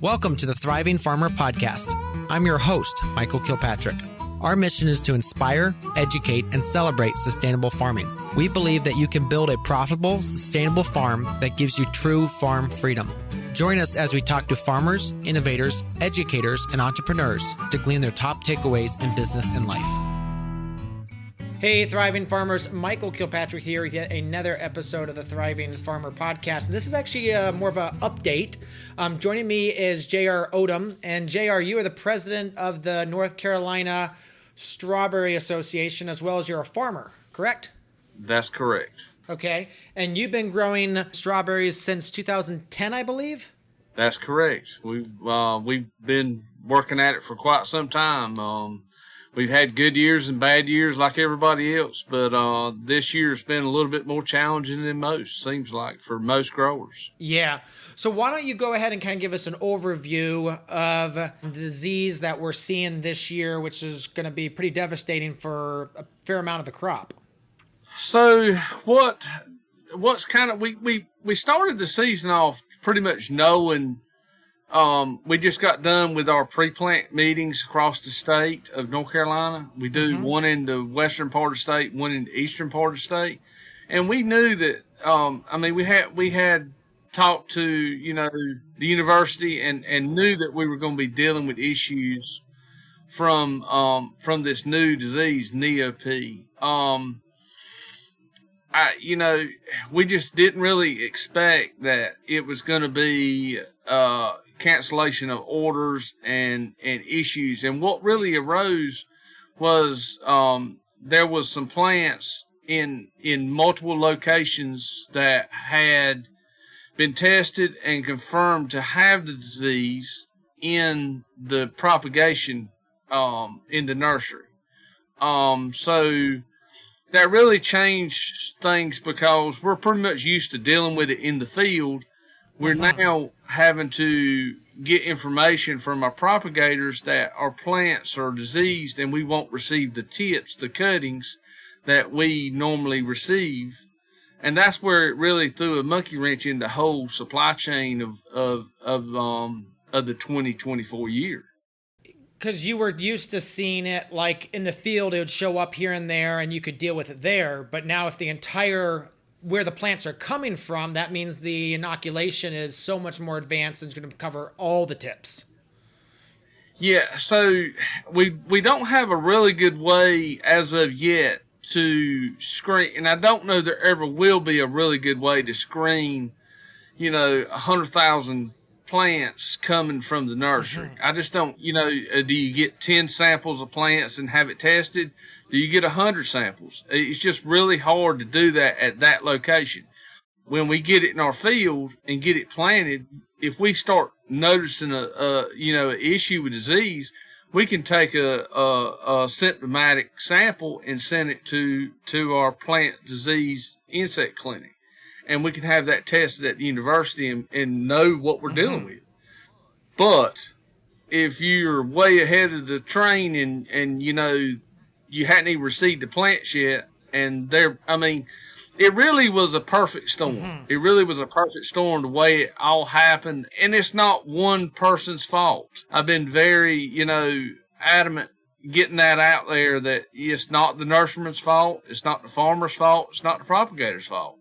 Welcome to the Thriving Farmer Podcast. I'm your host, Michael Kilpatrick. Our mission is to inspire, educate, and celebrate sustainable farming. We believe that you can build a profitable, sustainable farm that gives you true farm freedom. Join us as we talk to farmers, innovators, educators, and entrepreneurs to glean their top takeaways in business and life. Hey, Thriving Farmers, Michael Kilpatrick here with yet another episode of the Thriving Farmer Podcast. This is actually more of an update. Joining me is J.R. Odom. And J.R., you are the president of the North Carolina Strawberry Association, as well as you're a farmer, correct? That's correct. Okay. And you've been growing strawberries since 2010, I believe? That's correct. We've been working at it for quite some time. We've had good years and bad years like everybody else, but this year's been a little bit more challenging than most, seems like, for most growers. Yeah. So why don't you go ahead and kind of give us an overview of the disease that we're seeing this year, which is going to be pretty devastating for a fair amount of the crop. So what's kind of, we started the season off pretty much knowing. We just got done with our pre-plant meetings across the state of North Carolina. We do one in the western part of the state, one in the eastern part of the state. And we knew that, we had talked to, the university and knew that we were going to be dealing with issues from this new disease, NEOP. We just didn't really expect that it was going to be, cancellation of orders and issues. And what really arose was there was some plants in multiple locations that had been tested and confirmed to have the disease in the propagation in the nursery. So that really changed things because we're pretty much used to dealing with it in the field. We're now having to get information from our propagators that our plants are diseased and we won't receive the tips, the cuttings that we normally receive. And that's where it really threw a monkey wrench in the whole supply chain of the 2024 year. Because you were used to seeing it like in the field, it would show up here and there and you could deal with it there. But now if the entire where the plants are coming from, that means the inoculation is so much more advanced and it's going to cover all the tips. Yeah, so we don't have a really good way as of yet to screen, and I don't know there ever will be a really good way to screen, 100,000 plants coming from the nursery. I just don't, do you get 10 samples of plants and have it tested? Do you get 100 samples? It's just really hard to do that at that location. When we get it in our field and get it planted, if we start noticing an issue with disease, we can take a symptomatic sample and send it to our plant disease insect clinic. And we can have that tested at the university and know what we're dealing with. But if you're way ahead of the train and you hadn't even received the plants yet, and it really was a perfect storm. It really was a perfect storm the way it all happened. And it's not one person's fault. I've been very, adamant getting that out there that it's not the nurseryman's fault. It's not the farmer's fault. It's not the propagator's fault.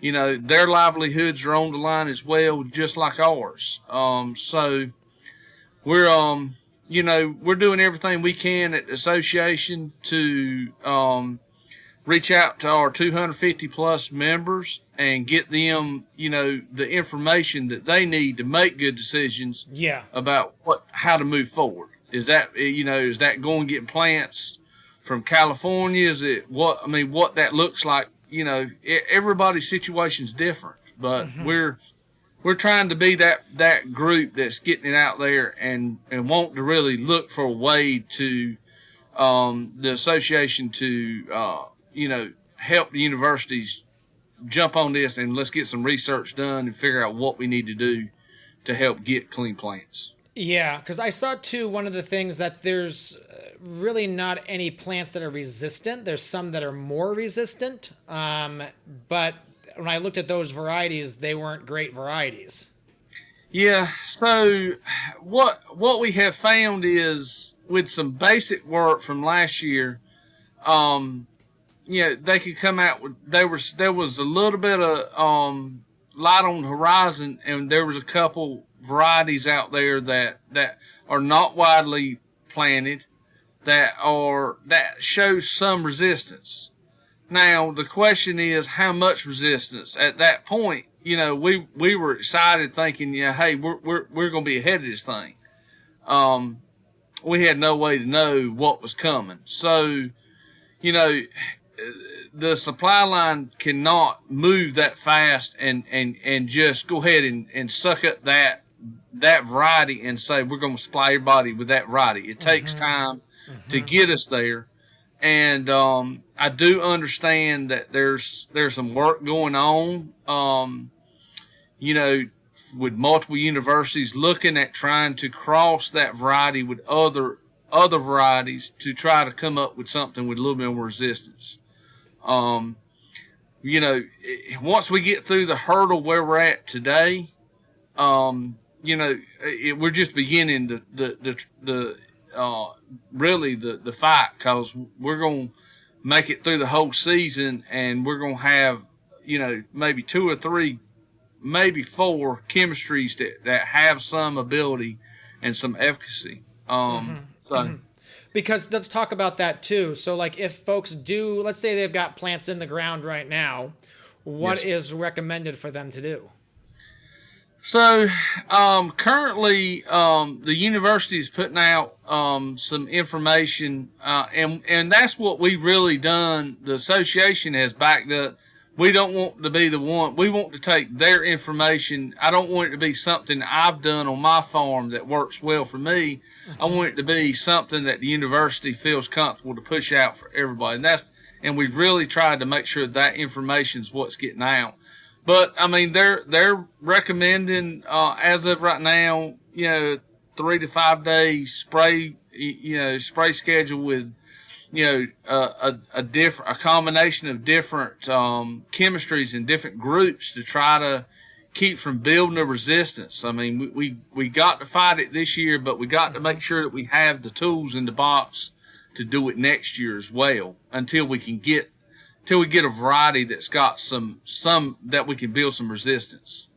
Their livelihoods are on the line as well, just like ours. So we're, we're doing everything we can at the association to reach out to our 250 plus members and get them, the information that they need to make good decisions about how to move forward. Is that going to get plants from California? Is it what that looks like? Everybody's situation's different, but we're trying to be that group that's getting it out there and want to really look for a way to the association to help the universities jump on this, and let's get some research done and figure out what we need to do to help get clean plants. Yeah, because I saw too, one of the things that there's really not any plants that are resistant. There's some that are more resistant, but when I looked at those varieties, they weren't great varieties. Yeah. So what we have found is with some basic work from last year, um, they could come out with there was a little bit of light on the horizon, and there was a couple varieties out there that are not widely planted that shows some resistance. Now the question is how much resistance. At that point, we were excited, thinking, hey, we're going to be ahead of this thing. Um, we had no way to know what was coming, so you know the supply line cannot move that fast and just go ahead and suck up that variety and say we're going to supply everybody with that variety. It takes time to get us there, and I do understand that there's some work going on. With multiple universities looking at trying to cross that variety with other varieties to try to come up with something with a little bit more resistance. Um, Once we get through the hurdle where we're at today, we're just beginning the really the fight, because we're going to make it through the whole season, and we're going to have maybe 2 or 3, maybe 4 chemistries that have some ability and some efficacy. Because let's talk about that too. So like if folks do, let's say they've got plants in the ground right now, what is recommended for them to do? So currently the university is putting out some information, and that's what we've really done. The association has backed up. We don't want to be the one. We want to take their information. I don't want it to be something I've done on my farm that works well for me. I want it to be something that the university feels comfortable to push out for everybody. And we've really tried to make sure that information is what's getting out. But I mean, they're recommending as of right now, 3 to 5 days spray schedule with a combination of different chemistries and different groups to try to keep from building a resistance. I mean, we got to fight it this year, but we got to make sure that we have the tools in the box to do it next year as well, until we get a variety that's got some that we can build some resistance.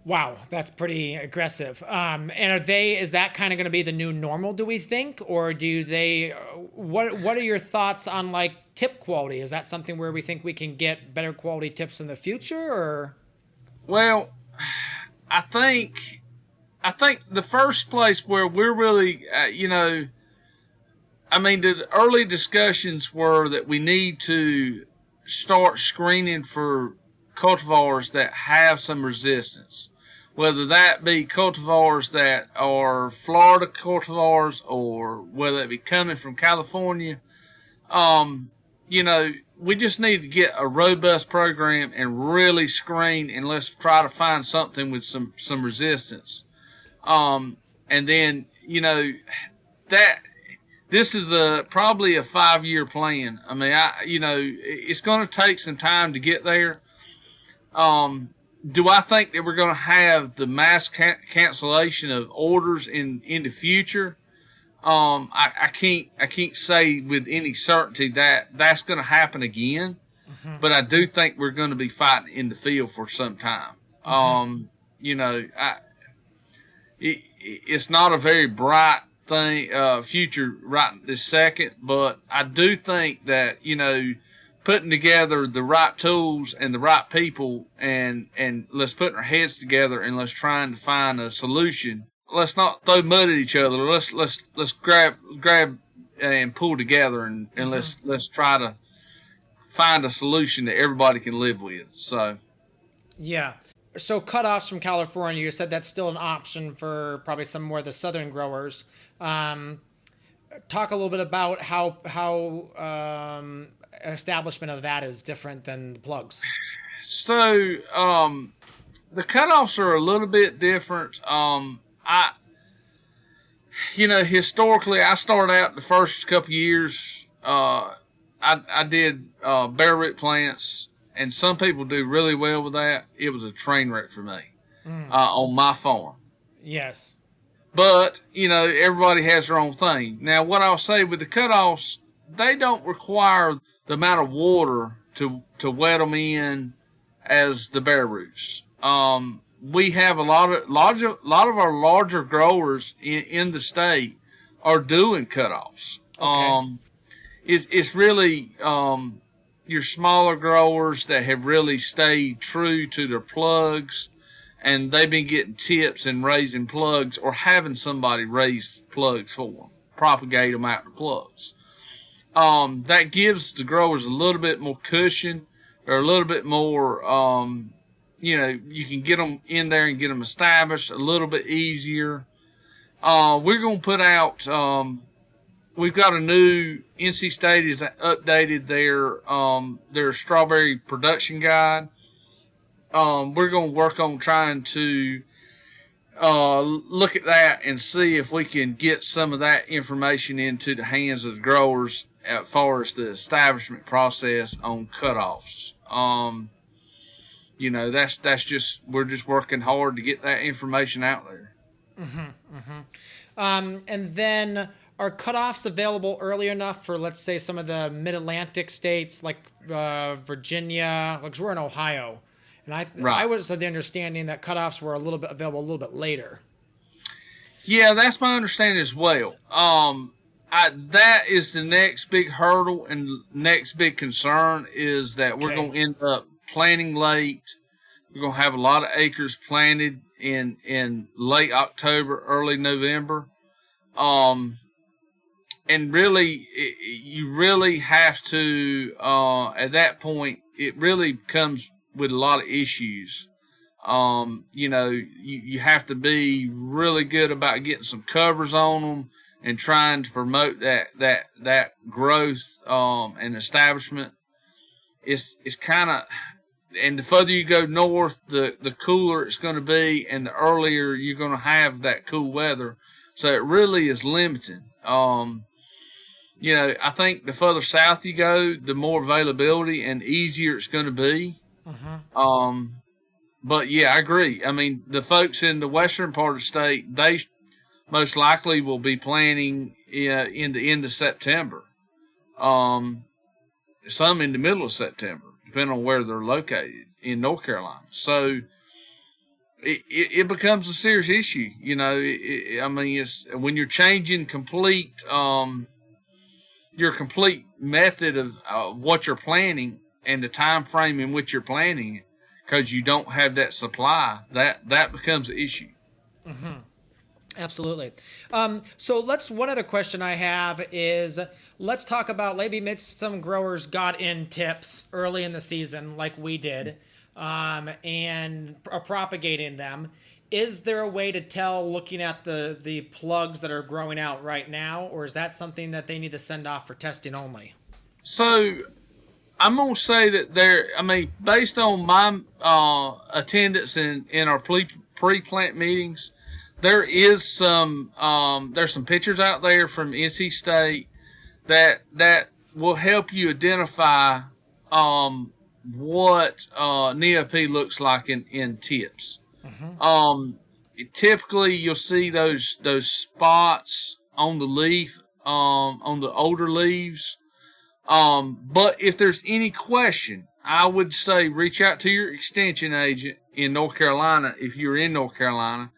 Wow, that's pretty aggressive. And is that kind of going to be the new normal, do we think? Or what are your thoughts on like tip quality? Is that something where we think we can get better quality tips in the future, or? Well, I think the first place where we're really, the early discussions were that we need to start screening for cultivars that have some resistance, whether that be cultivars that are Florida cultivars or whether it be coming from California. We just need to get a robust program and really screen, and let's try to find something with some resistance. And then, that this is probably a 5-year plan. I mean, it's going to take some time to get there. Do I think that we're going to have the mass cancellation of orders in the future? I can't say with any certainty that that's going to happen again, but I do think we're going to be fighting in the field for some time. It's not a very bright future right this second, but I do think that putting together the right tools and the right people, and let's put our heads together and let's try and find a solution. Let's not throw mud at each other. Let's grab and pull together, and let's try to find a solution that everybody can live with. So, yeah. So Cutoffs from California, you said that's still an option for probably some more of the southern growers. Talk a little bit about how establishment of that is different than the plugs. So the Cutoffs are a little bit different. Historically, I started out the first couple years. I did bare root plants, and some people do really well with that. It was a train wreck for me. on my farm. Yes. But, everybody has their own thing. Now, what I'll say with the cutoffs, they don't require the amount of water to wet them in as the bare roots. We have a lot of our larger growers in the state are doing cutoffs. Okay. It's really your smaller growers that have really stayed true to their plugs, and they've been getting tips and raising plugs or having somebody raise plugs for them, propagate them out to plugs. That gives the growers a little bit more cushion or a little bit more, you can get them in there and get them established a little bit easier. We're going to put out, we've got a new, NC State has updated their strawberry production guide. We're going to work on trying to look at that and see if we can get some of that information into the hands of the growers as far as the establishment process on cutoffs. That's just, we're just working hard to get that information out there. And then are cutoffs available early enough for, let's say, some of the mid-Atlantic states like Virginia? Because we're in Ohio. And I was of the understanding that cutoffs were available a little bit later. Yeah, that's my understanding as well. That is the next big hurdle and next big concern is that we're going to end up planting late. We're going to have a lot of acres planted in late October, early November. And really, you really have to, at that point, it really comes with a lot of issues. You have to be really good about getting some covers on them and trying to promote that growth and establishment. It's kind of, and the further you go north, the cooler it's going to be, and the earlier you're going to have that cool weather. So it really is limiting. I think the further south you go, the more availability and easier it's going to be. But yeah, I agree. I mean, the folks in the western part of the state, they most likely will be planting in the end of September. Some in the middle of September, depending on where they're located in North Carolina. So it becomes a serious issue. It's when you're changing your complete method of what you're planting and the time frame in which you're planting it, because you don't have that supply, that becomes an issue. Absolutely. So one other question I have is, let's talk about maybe some growers got in tips early in the season like we did, and are propagating them. Is there a way to tell looking at the plugs that are growing out right now, or is that something that they need to send off for testing only? So I'm going to say that based on my attendance in our pre-plant meetings, there's some pictures out there from NC State that will help you identify what NEOP looks like in tips. Typically, you'll see those spots on the leaf, on the older leaves. But if there's any question, I would say reach out to your extension agent in North Carolina if you're in North Carolina,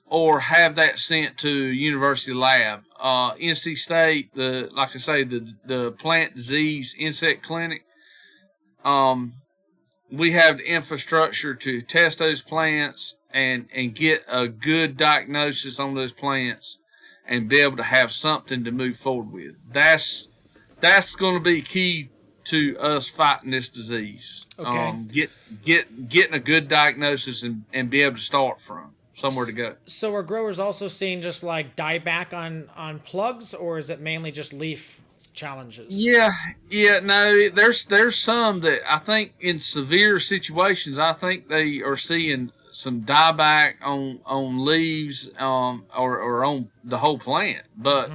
or have that sent to University Lab. NC State, the Plant Disease Insect Clinic, we have the infrastructure to test those plants and get a good diagnosis on those plants and be able to have something to move forward with. That's going to be key to us fighting this disease. Okay. Getting a good diagnosis and be able to start from somewhere to go. So are growers also seeing just like dieback on plugs, or is it mainly just leaf challenges? Yeah, no, there's some that I think in severe situations, I think they are seeing some dieback on leaves, or on the whole plant. But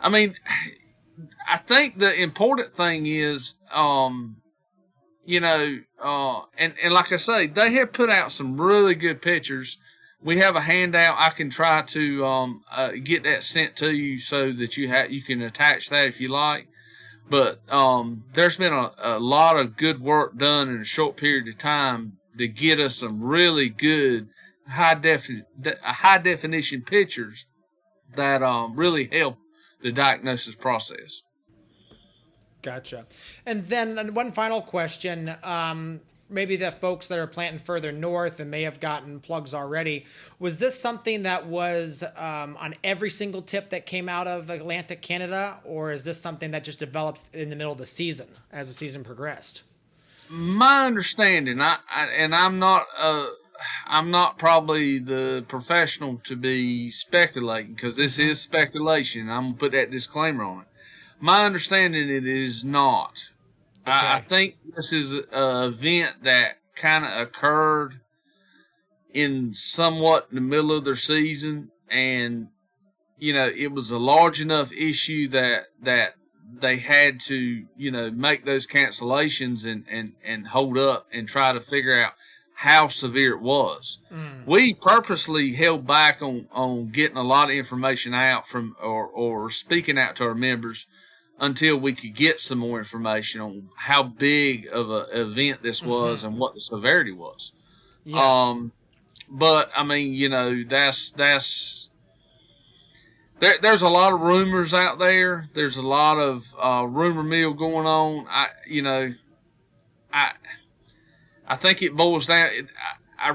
I think the important thing is, and like I say, they have put out some really good pictures. We have a handout. I can try to get that sent to you so that you can attach that if you like. But there's been a lot of good work done in a short period of time to get us some really good high definition pictures that really help the diagnosis process. Gotcha. And then one final question. Maybe the folks that are planting further north and may have gotten plugs already. Was this something that was on every single tip that came out of Atlantic Canada, or is this something that just developed in the middle of the season as the season progressed? My understanding, I'm not probably the professional to be speculating, because this is speculation. I'm gonna put that disclaimer on it. My understanding, it is not. Okay. I think this is an event that kind of occurred in somewhat in the middle of their season, and it was a large enough issue that they had to make those cancellations and hold up and try to figure out how severe it was. We purposely held back on getting a lot of information out from or speaking out to our members until we could get some more information on how big of an event this was and what the severity was. Yeah. But I mean, there's a lot of rumors out there. There's a lot of rumor mill going on. I think it boils down. I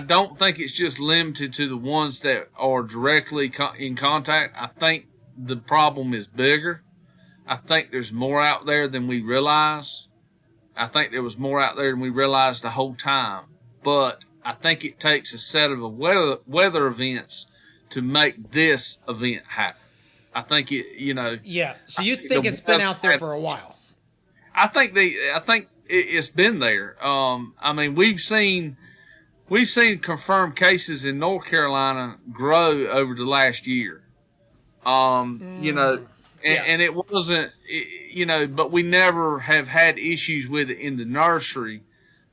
don't think it's just limited to the ones that are directly in contact. I think the problem is bigger. I think there's more out there than we realize. I think there was more out there than we realized the whole time. But I think it takes a set of weather events to make this event happen. I think it, Yeah. So you think it's been out there for a while? I think it's been there. I mean, we've seen confirmed cases in North Carolina grow over the last year. And it wasn't, but we never have had issues with it in the nursery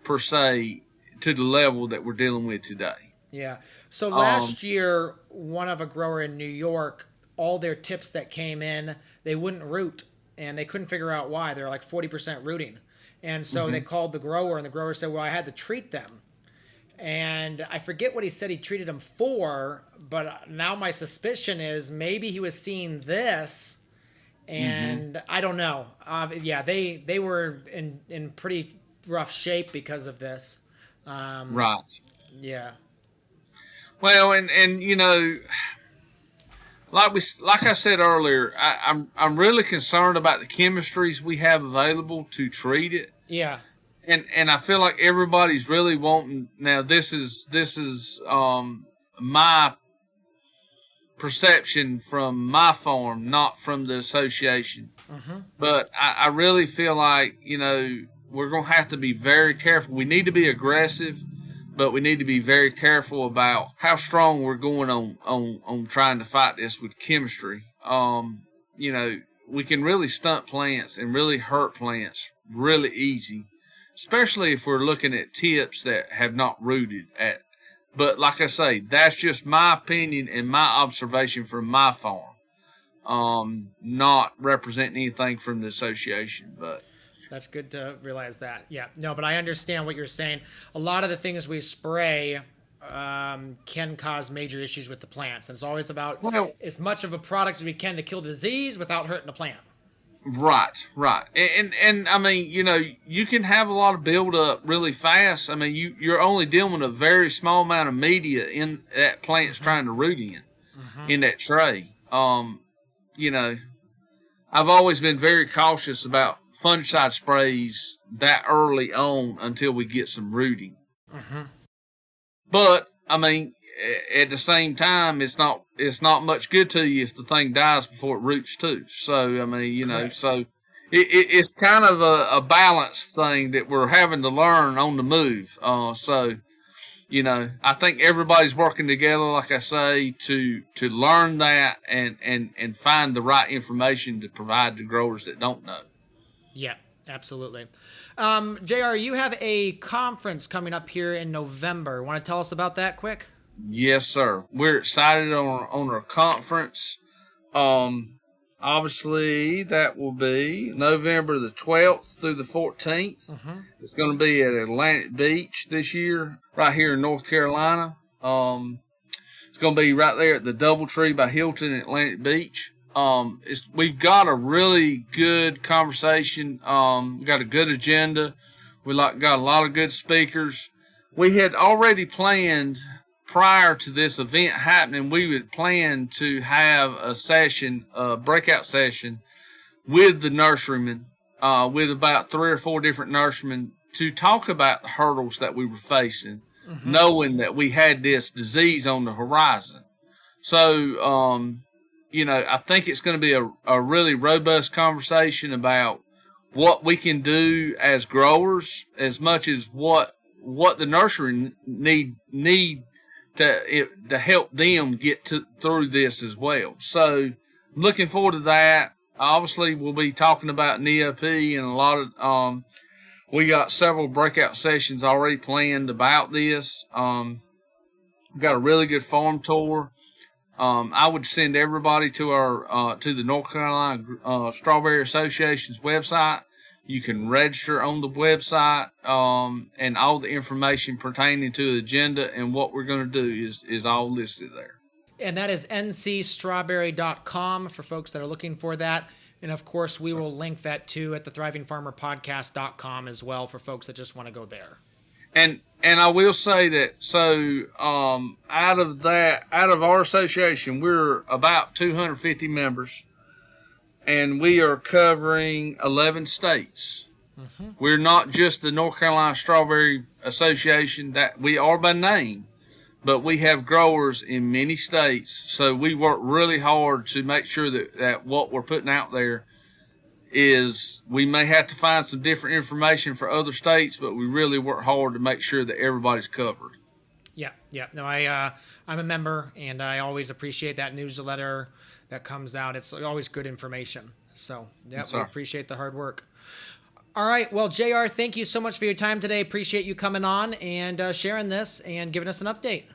per se to the level that we're dealing with today. Yeah. So last year, one of a grower in New York, all their tips that came in, they wouldn't root, and they couldn't figure out why. They're like 40% rooting. And so they called the grower, and the grower said, well, I had to treat them. And I forget what he said he treated them for, but now my suspicion is maybe he was seeing this, and I don't know. They were in pretty rough shape because of this. Right. Yeah. Well, and like I said earlier, I'm really concerned about the chemistries we have available to treat it. Yeah. And I feel like everybody's really wanting. Now, this is my perception from my farm, not from the association. But I really feel like we're gonna have to be very careful. We need to be aggressive, but we need to be very careful about how strong we're going on trying to fight this with chemistry. We can really stunt plants and really hurt plants really easy, especially if we're looking at tips that have not rooted at. But like I say, that's just my opinion and my observation from my farm, not representing anything from the association. But that's good to realize that. Yeah, no, but I understand what you're saying. A lot of the things we spray can cause major issues with the plants. And it's always about as much of a product as we can to kill disease without hurting the plant. Right. And I mean, you can have a lot of buildup really fast. I mean, you're only dealing with a very small amount of media in that plant's trying to root in that tray. I've always been very cautious about fungicide sprays that early on until we get some rooting. But I mean, at the same time, it's not much good to you if the thing dies before it roots too. So I mean, so it's kind of a balance thing that we're having to learn on the move. So I think everybody's working together, like I say, to learn that and find the right information to provide to growers that don't know. Yeah, Absolutely. JR, you have a conference coming up here in November. Want to tell us about that quick? Yes, sir. We're excited on our conference. Obviously, that will be November the 12th through the 14th. Mm-hmm. It's going to be at Atlantic Beach this year, right here in North Carolina. It's going to be right there at the Doubletree by Hilton at Atlantic Beach. We've got a really good conversation. We got a good agenda. Got a lot of good speakers. We had already planned prior to this event happening. We would plan to have a session, a breakout session with the nurserymen, with about 3 or 4 different nurserymen to talk about the hurdles that we were facing, knowing that we had this disease on the horizon. So, I think it's going to be a really robust conversation about what we can do as growers, as much as what the nursery need to help them get through this as well. So, I'm looking forward to that. Obviously, we'll be talking about NEOP and a lot of. We got several breakout sessions already planned about this. We've got a really good farm tour. I would send everybody to our to the North Carolina Strawberry Association's website. You can register on the website, and all the information pertaining to the agenda and what we're going to do is all listed there. And that is ncstrawberry.com for folks that are looking for that. And of course, we will link that too at the thrivingfarmerpodcast.com as well for folks that just want to go there. And I will say that, so out of our association, we're about 250 members, and we are covering 11 states. Mm-hmm. We're not just the North Carolina Strawberry Association, that we are by name, but we have growers in many states. So we work really hard to make sure that what we're putting out there is, we may have to find some different information for other states, but we really work hard to make sure that everybody's covered. Yeah. No, I'm a member, and I always appreciate that newsletter that comes out. It's always good information. So, we appreciate the hard work. All right. Well, JR, thank you so much for your time today. Appreciate you coming on and sharing this and giving us an update.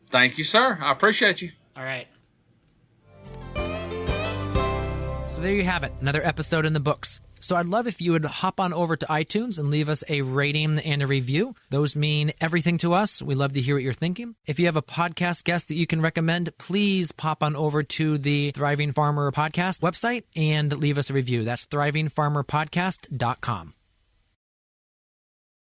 Thank you, sir. I appreciate you. All right. So there you have it, another episode in the books. So I'd love if you would hop on over to iTunes and leave us a rating and a review. Those mean everything to us. We love to hear what you're thinking. If you have a podcast guest that you can recommend, please pop on over to the Thriving Farmer Podcast website and leave us a review. That's thrivingfarmerpodcast.com.